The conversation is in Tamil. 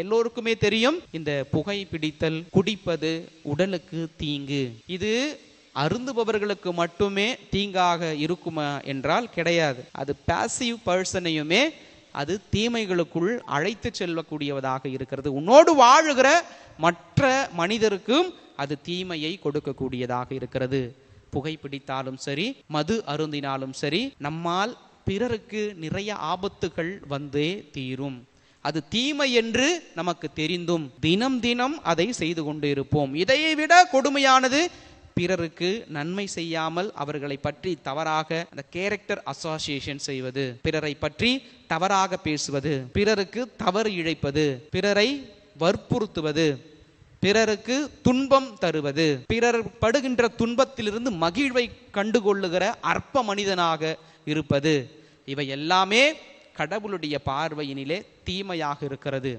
எல்லோருக்குமே தெரியும், இந்த புகை பிடித்தல், குடிப்பது உடலுக்கு தீங்கு. இது அருந்துபவர்களுக்கு மட்டுமே தீங்காக இருக்குமா என்றால் கிடையாது. அது பாசிவ் பர்சனையுமே அது தீமைகளுக்குள் அழைத்து செல்லக்கூடியவதாக இருக்கிறது. உன்னோடு வாழுகிற மற்ற மனிதருக்கும் அது தீமையை கொடுக்கக்கூடியதாக இருக்கிறது. புகைப்பிடித்தாலும் சரி, மது அருந்தினாலும் சரி, நம்மால் பிறருக்கு நிறைய ஆபத்துகள் வந்தே தீரும். அது தீமை என்று நமக்கு தெரிந்தும் தினம் தினம் அதை செய்து கொண்டு இருப்போம். இதையை விட கொடுமையானது பிறருக்கு நன்மை செய்யாமல் அவர்களை பற்றி தவறாக அந்த கேரக்டர் அசோசியேஷன் செய்வது, பிறரை பற்றி தவறாக பேசுவது, பிறருக்கு தவறு இழைப்பது, பிறரை வற்புறுத்துவது, பிறருக்கு துன்பம் தருவது, பிறர் படுகின்ற துன்பத்திலிருந்து மகிழ்வை கண்டுகொள்ளுகிற அற்ப மனிதனாக இருப்பது, இவை எல்லாமே கடவுளுடைய பார்வையினிலே தீமையாக இருக்கிறது.